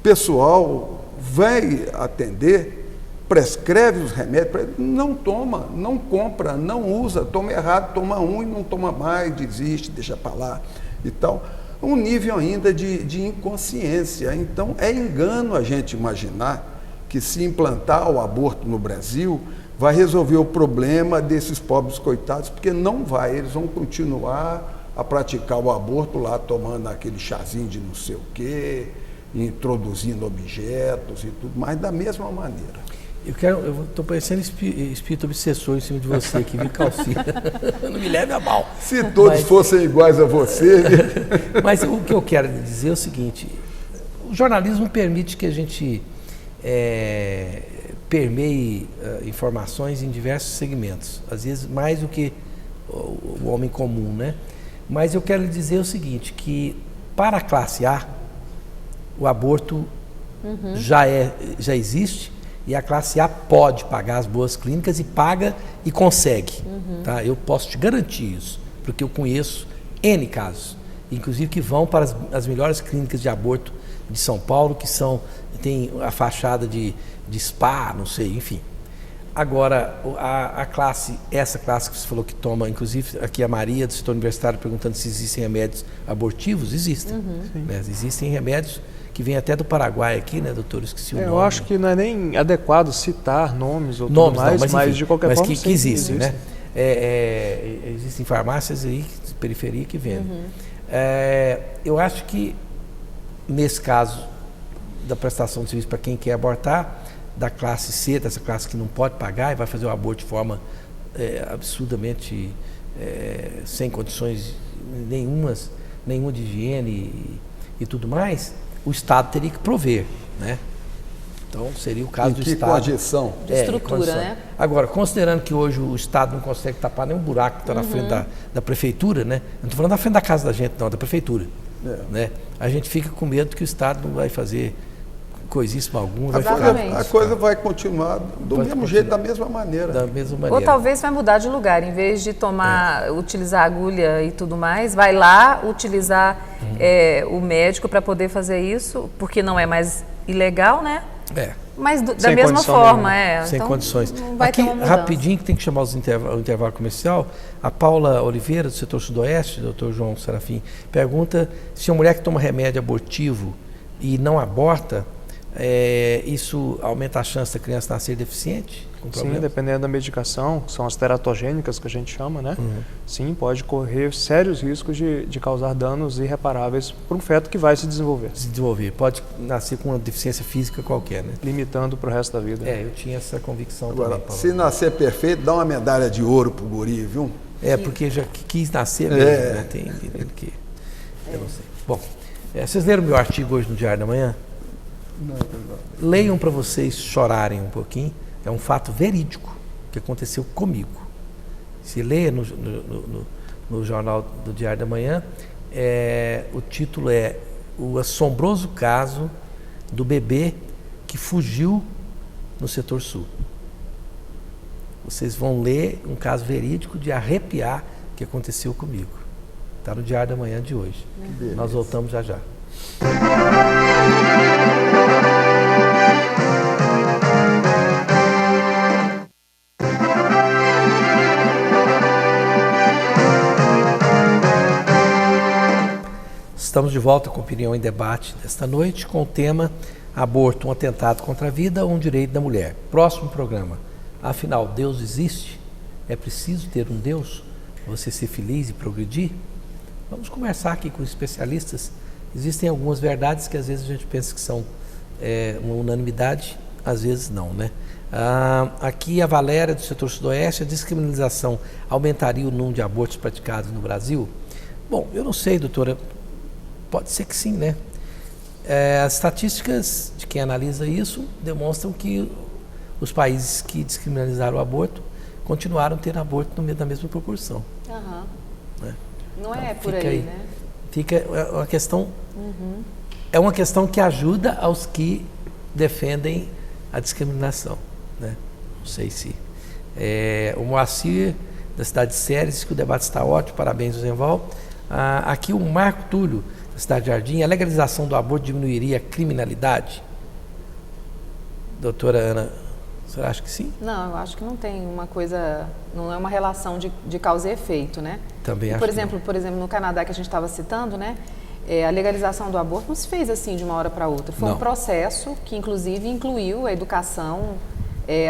pessoal vai atender, prescreve os remédios, não toma, não compra, não usa, toma errado, toma um e não toma mais, desiste, deixa para lá e tal. Um nível ainda de inconsciência. Então, é engano a gente imaginar que se implantar o aborto no Brasil vai resolver o problema desses pobres coitados, porque não vai, eles vão continuar a praticar o aborto lá, tomando aquele chazinho de não sei o quê, introduzindo objetos e tudo, mas da mesma maneira.
Eu estou parecendo espírito obsessor em cima de você aqui, viu, calcinha? Não me leve a mal.
Se todos fossem iguais a você...
Mas o que eu quero dizer é o seguinte, o jornalismo permite que a gente permeie informações em diversos segmentos, às vezes mais do que o homem comum, né? Mas eu quero lhe dizer o seguinte, que para a classe A, o aborto já existe e a classe A pode pagar as boas clínicas e paga e consegue. Tá? Eu posso te garantir isso, porque eu conheço N casos, inclusive que vão para as melhores clínicas de aborto de São Paulo, que tem a fachada de spa, não sei, enfim. Agora, essa classe que você falou que toma, inclusive aqui a Maria do setor universitário perguntando se existem remédios abortivos, existem. Né? Existem remédios que vêm até do Paraguai aqui, né, doutor? Esqueci o nome.
Eu acho que não é nem adequado citar nomes ou
tudo
mais,
não,
mas de qualquer forma
que existem, né? Existem farmácias aí, de periferia, que vendem. Eu acho que, nesse caso da prestação de serviço para quem quer abortar, da classe C, dessa classe que não pode pagar e vai fazer o aborto de forma absurdamente sem condições nenhuma de higiene e tudo mais, o Estado teria que prover, né? Então, seria o caso do Estado.
Com a gestão.
De estrutura, né?
Agora, considerando que hoje o Estado não consegue tapar nenhum buraco que está na frente da prefeitura, né? Não estou falando da frente da casa da gente, não, da prefeitura. Né? A gente fica com medo que o Estado não vai fazer coisíssima alguma.
A coisa vai continuar do mesmo jeito, da mesma maneira.
Da mesma maneira.
Ou talvez vai mudar de lugar, em vez de utilizar agulha e tudo mais, vai lá utilizar o médico para poder fazer isso, porque não é mais ilegal, né? Mas da mesma forma,
sem
então,
condições.
Não vai
aqui,
ter uma mudança.
rapidinho, que tem que chamar o intervalo comercial, a Paula Oliveira, do setor sudoeste, doutor João Serafim, pergunta se uma mulher que toma remédio abortivo e não aborta, isso aumenta a chance da criança nascer deficiente?
Sim, dependendo da medicação, que são as teratogênicas que a gente chama, né? Sim, pode correr sérios riscos de causar danos irreparáveis para um feto que vai se desenvolver.
Pode nascer com uma deficiência física qualquer, né?
Limitando para o resto da vida.
Eu tinha essa convicção
Agora,
também.
se nascer perfeito, dá uma medalha de ouro pro guri, viu?
Porque já quis nascer mesmo, né? Tem que... Eu não sei. Bom, vocês leram meu artigo hoje no Diário da Manhã?
Não.
Leiam para vocês chorarem um pouquinho. É um fato verídico que aconteceu comigo. Se lê no jornal do Diário da Manhã, o título é O Assombroso Caso do Bebê que Fugiu no Setor Sul. Vocês vão ler um caso verídico de arrepiar que aconteceu comigo. Está no Diário da Manhã de hoje. Nós voltamos já já. Estamos de volta com Opinião em Debate desta noite com o tema Aborto, um atentado contra a vida ou um direito da mulher. Próximo programa. Afinal, Deus existe? É preciso ter um Deus? Você ser feliz e progredir? Vamos conversar aqui com especialistas. Existem algumas verdades que às vezes a gente pensa que são uma unanimidade, às vezes não, né? Aqui a Valéria do setor sudoeste, a descriminalização aumentaria o número de abortos praticados no Brasil? Bom, eu não sei, doutora. Pode ser que sim, né? As estatísticas de quem analisa isso demonstram que os países que descriminalizaram o aborto continuaram tendo aborto na mesma proporção. Né?
Não
então,
é por aí, né?
Fica uma questão... É uma questão que ajuda aos que defendem a discriminação, né? Não sei se... o Moacir, da cidade de Séries, que o debate está ótimo, parabéns, Zenval. Aqui o Marco Túlio, da cidade de Jardim, a legalização do aborto diminuiria a criminalidade? Doutora Ana, você acha que sim?
Não, eu acho que não tem uma coisa, não é uma relação de causa e efeito, né?
Também acho.
Por exemplo, no Canadá que a gente estava citando, né? A legalização do aborto não se fez assim de uma hora para outra. Foi um processo que, inclusive, incluiu a educação,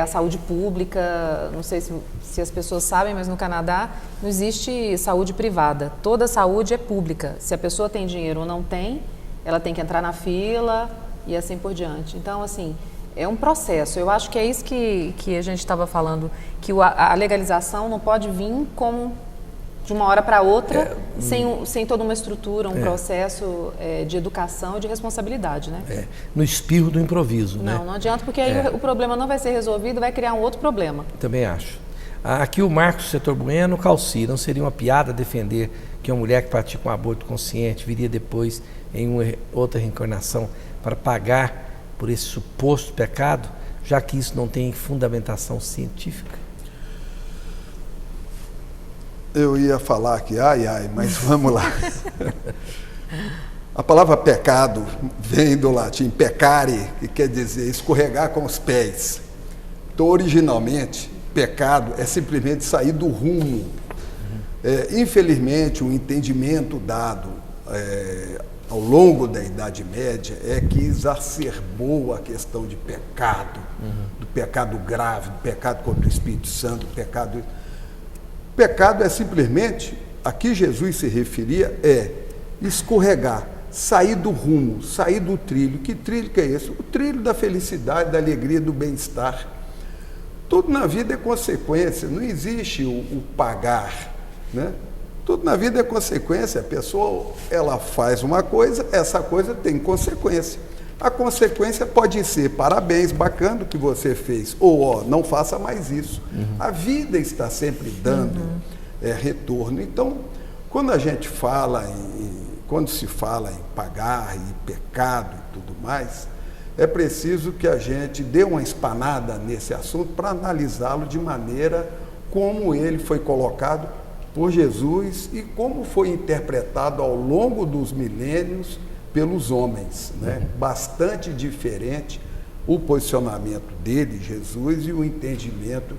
a saúde pública. Não sei se as pessoas sabem, mas no Canadá não existe saúde privada. Toda saúde é pública. Se a pessoa tem dinheiro ou não tem, ela tem que entrar na fila e assim por diante. Então, assim, é um processo. Eu acho que é isso que a gente estava falando, que a legalização não pode vir como de uma hora para outra, sem toda uma estrutura, um processo de educação e de responsabilidade, né?
No espirro do improviso, né?
Não adianta, porque aí o problema não vai ser resolvido, vai criar um outro problema.
Também acho. Aqui o Marcos Setor Bueno calcia. Não seria uma piada defender que uma mulher que pratica um aborto consciente viria depois em uma outra reencarnação para pagar por esse suposto pecado, já que isso não tem fundamentação científica?
Eu ia falar aqui, mas vamos lá. A palavra pecado vem do latim peccare, que quer dizer escorregar com os pés. Então, originalmente, pecado é simplesmente sair do rumo. Infelizmente, o entendimento dado ao longo da Idade Média é que exacerbou a questão de pecado, do pecado grave, do pecado contra o Espírito Santo, do pecado... Pecado é simplesmente, a que Jesus se referia, escorregar, sair do rumo, sair do trilho. Que trilho que é esse? O trilho da felicidade, da alegria, do bem-estar. Tudo na vida é consequência, não existe o pagar, né? Tudo na vida é consequência. A pessoa, ela faz uma coisa, essa coisa tem consequência. A consequência pode ser parabéns, bacana o que você fez, ou não faça mais isso. A vida está sempre dando retorno. Então, quando se fala em pagar e pecado e tudo mais, é preciso que a gente dê uma espanada nesse assunto para analisá-lo de maneira como ele foi colocado por Jesus e como foi interpretado ao longo dos milênios pelos homens, né? Bastante diferente o posicionamento dele, Jesus, e o entendimento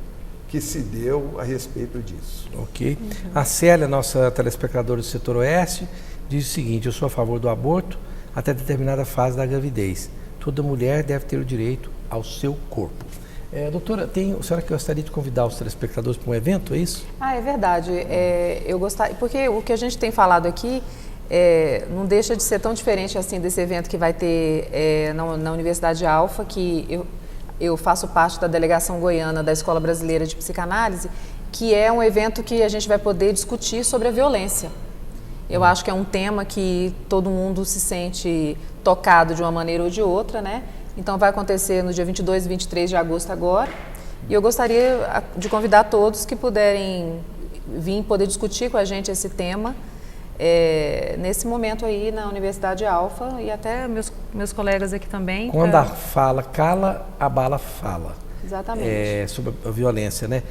que se deu a respeito disso.
Ok. A Célia, nossa telespectadora do setor oeste, diz o seguinte: eu sou a favor do aborto até determinada fase da gravidez. Toda mulher deve ter o direito ao seu corpo. Doutora, a senhora que gostaria de convidar os telespectadores para um evento, é isso?
É verdade. Eu gostaria, porque o que a gente tem falado aqui não deixa de ser tão diferente assim desse evento que vai ter na Universidade Alfa, que eu faço parte da delegação goiana da Escola Brasileira de Psicanálise, que é um evento que a gente vai poder discutir sobre a violência. Eu acho que é um tema que todo mundo se sente tocado de uma maneira ou de outra, né? Então vai acontecer no dia 22 e 23 de agosto agora, e eu gostaria de convidar todos que puderem vir poder discutir com a gente esse tema nesse momento aí na Universidade Alfa, e até meus colegas aqui também.
Quando a fala cala, a bala fala.
Exatamente.
Sobre a violência, né?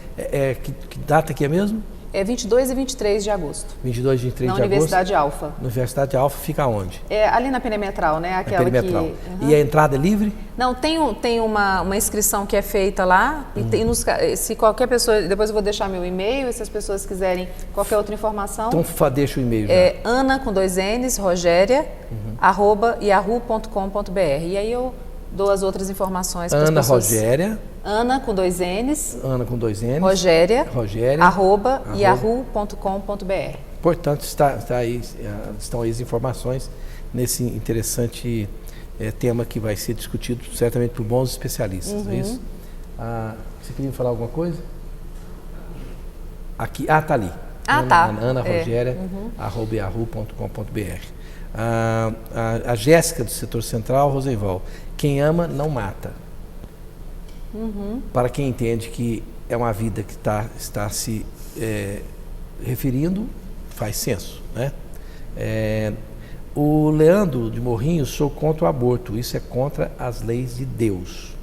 Que data que é mesmo?
22 e 23 de agosto.
22 e 23 de agosto.
Na Universidade Alfa.
Na Universidade Alfa fica onde?
Ali na Perimetral, né? Aquela
Perimetral. E a entrada é livre?
Não, tem uma inscrição que é feita lá, e se qualquer pessoa, depois eu vou deixar meu e-mail, e se as pessoas quiserem qualquer outra informação.
Então deixa o e-mail já.
Ana com 2 N's, Rogéria, @yahoo.com.br. E aí eu dou as outras informações para as pessoas.
Rogéria.
Ana com 2 N's.
Ana com 2 N's.
Rogéria.
@yahoo.com.br. Portanto, estão aí as informações nesse interessante tema que vai ser discutido certamente por bons especialistas, é isso? Você queria falar alguma coisa? Aqui, tá ali. Ana Rogéria, @yahoo.com.br. A Jéssica do setor central, Rosenval, quem ama não mata. Para quem entende que é uma vida que está se referindo, faz senso, né? O Leandro de Morrinho, sou contra o aborto, isso é contra as leis de Deus.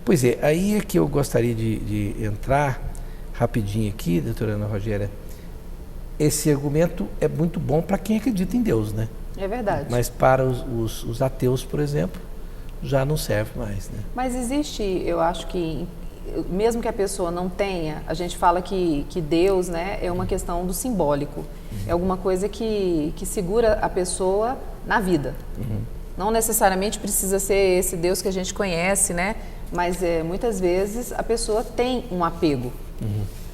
Pois é, aí é que eu gostaria de entrar rapidinho aqui, doutora Ana Rogéria. Esse argumento é muito bom para quem acredita em Deus, né?
É verdade.
Mas para os ateus, por exemplo, já não serve mais, né?
Mas existe, eu acho que, mesmo que a pessoa não tenha, a gente fala que Deus, né, é uma questão do simbólico. É alguma coisa que segura a pessoa na vida. Não necessariamente precisa ser esse Deus que a gente conhece, né? Mas muitas vezes a pessoa tem um apego.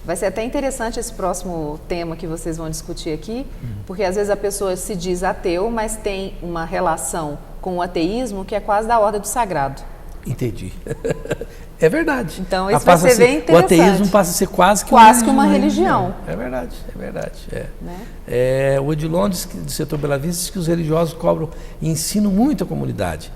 Vai ser até interessante esse próximo tema que vocês vão discutir aqui, porque às vezes a pessoa se diz ateu, mas tem uma relação com o ateísmo que é quase da ordem do sagrado.
Entendi. É verdade.
Então isso vai ser bem interessante.
O ateísmo passa a ser quase que
uma religião.
É verdade. Né? O Edilon do setor Bela Vista diz que os religiosos cobram e ensinam muito a comunidade,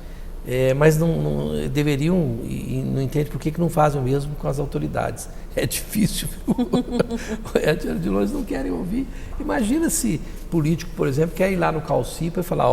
mas não deveriam, e não entende por que não fazem o mesmo com as autoridades É difícil, viu? De longe não querem ouvir. Imagina se político, por exemplo, quer ir lá no Calcipa e falar,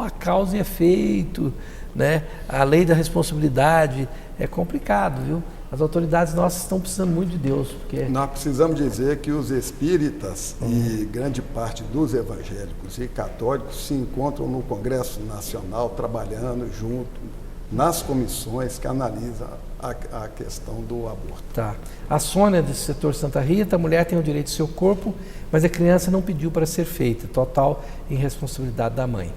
a causa é feito, né? A lei da responsabilidade. É complicado, viu? As autoridades nossas estão precisando muito de Deus. Porque...
Nós precisamos dizer que os espíritas e grande parte dos evangélicos e católicos se encontram no Congresso Nacional trabalhando junto nas comissões que analisam a questão do aborto.
Tá. A Sônia, do setor Santa Rita, a mulher tem o direito do seu corpo, mas a criança não pediu para ser feita, total irresponsabilidade da mãe.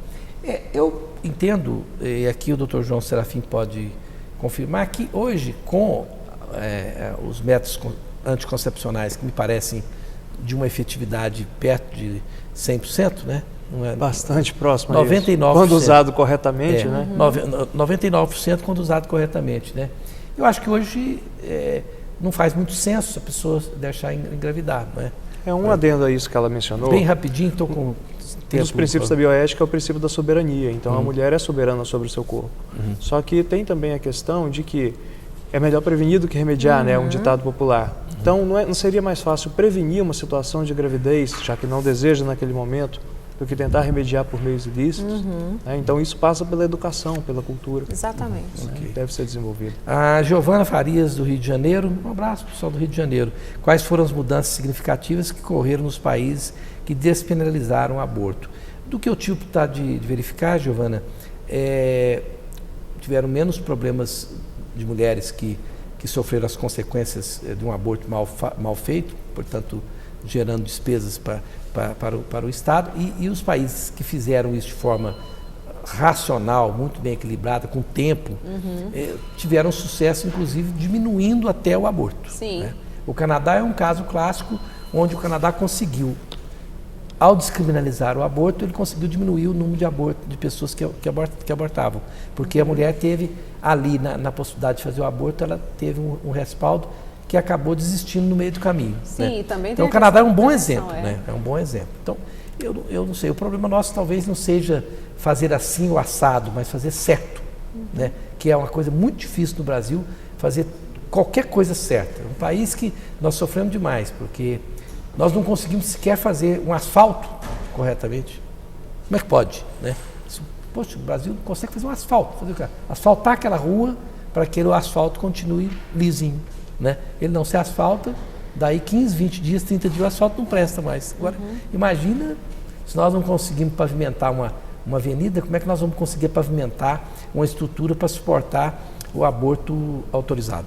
Eu entendo, e aqui o Dr. João Serafim pode confirmar, que hoje, com os métodos anticoncepcionais, que me parecem de uma efetividade perto de 100%, né? Não é,
bastante próximo
99%.
A quando usado corretamente, né?
99% quando usado corretamente, né? Eu acho que hoje não faz muito senso a pessoa deixar engravidar, não é?
É um adendo a isso que ela mencionou.
Bem rapidinho, estou com
Um dos princípios da bioética é o princípio da soberania. Então, a mulher é soberana sobre o seu corpo. Só que tem também a questão de que é melhor prevenir do que remediar, né? Um ditado popular. Então, não seria mais fácil prevenir uma situação de gravidez, já que não deseja naquele momento, do que tentar remediar por meios ilícitos? Né? Então, isso passa pela educação, pela cultura.
Exatamente.
Né? Deve ser desenvolvido.
A Giovana Farias, do Rio de Janeiro. Um abraço, pessoal do Rio de Janeiro. Quais foram as mudanças significativas que ocorreram nos países que despenalizaram o aborto? Do que eu tive de verificar, Giovana, tiveram menos problemas de mulheres que sofreram as consequências de um aborto mal feito, portanto, gerando despesas para o Estado, e os países que fizeram isso de forma racional, muito bem equilibrada, com tempo, tiveram sucesso, inclusive, diminuindo até o aborto.
Sim.
Né? O Canadá é um caso clássico onde o Canadá conseguiu, ao descriminalizar o aborto, ele conseguiu diminuir o número de pessoas que abortavam. Porque a mulher teve ali, na possibilidade de fazer o aborto, ela teve um respaldo que acabou desistindo no meio do caminho.
Sim,
né?
e também
então o Canadá é um bom exemplo. Né? É um bom exemplo. Então, eu não sei, o problema nosso talvez não seja fazer assim o assado, mas fazer certo. Né? Que é uma coisa muito difícil no Brasil, fazer qualquer coisa certa. É um país que nós sofremos demais, porque nós não conseguimos sequer fazer um asfalto corretamente. Como é que pode? Né? Poxa, o Brasil não consegue fazer um asfalto. Asfaltar aquela rua para que o asfalto continue lisinho. Né? Ele não se asfalta, daí 15, 20 dias, 30 dias o asfalto não presta mais. Agora, imagina se nós não conseguimos pavimentar uma avenida, como é que nós vamos conseguir pavimentar uma estrutura para suportar o aborto autorizado?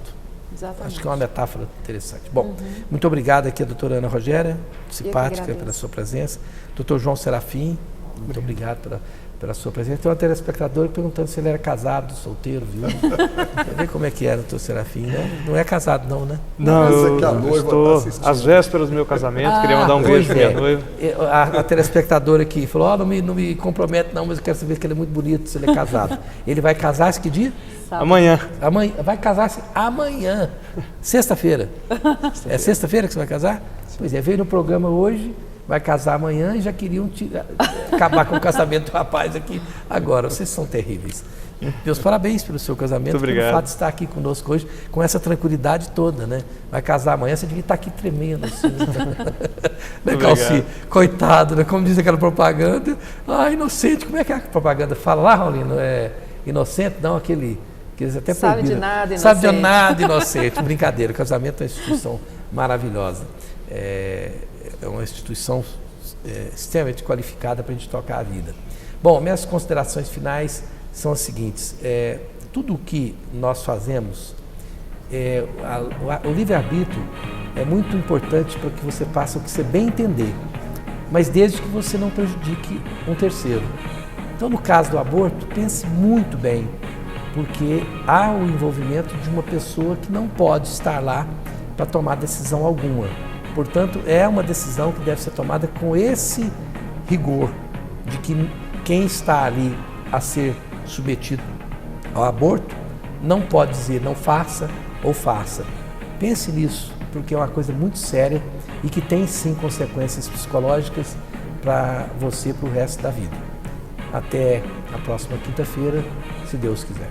Exatamente.
Acho que é uma metáfora interessante. Bom, muito obrigado aqui a doutora Ana Rogéria, simpática pela sua presença. Doutor João Serafim, muito obrigado pela sua presença. Tem uma telespectadora perguntando se ele era casado, solteiro, viu? Quer ver como é que era o doutor Serafim, né? Não é casado não, né?
Não, eu estou às vésperas do meu casamento, queria mandar um beijo para minha noiva.
A telespectadora aqui falou, não me compromete não, mas eu quero saber que ele é muito bonito, se ele é casado. Ele vai casar-se que dia?
Amanhã.
Vai casar-se amanhã, sexta-feira. É sexta-feira que você vai casar? Pois é, veio no programa hoje, vai casar amanhã e já queriam acabar com o casamento do rapaz aqui agora. Vocês são terríveis. Meus parabéns pelo seu casamento, pelo fato de estar aqui conosco hoje, com essa tranquilidade toda, né? Vai casar amanhã, você devia estar aqui tremendo assim. Né, Calci? Coitado, né? Como diz aquela propaganda. Inocente, como é que é a propaganda? Fala lá, Raulino, inocente? Não, aquele... que eles até
sabe
proibiram.
De nada, inocente.
Sabe de nada, inocente. Brincadeira, o casamento é uma instituição maravilhosa. É uma instituição extremamente qualificada para a gente tocar a vida. Bom, minhas considerações finais são as seguintes. Tudo o que nós fazemos, o livre-arbítrio é muito importante para que você faça o que você bem entender, mas desde que você não prejudique um terceiro. Então, no caso do aborto, pense muito bem, porque há o envolvimento de uma pessoa que não pode estar lá para tomar decisão alguma. Portanto, é uma decisão que deve ser tomada com esse rigor de que quem está ali a ser submetido ao aborto não pode dizer não faça ou faça. Pense nisso, porque é uma coisa muito séria e que tem sim consequências psicológicas para você para o resto da vida. Até a próxima quinta-feira, se Deus quiser.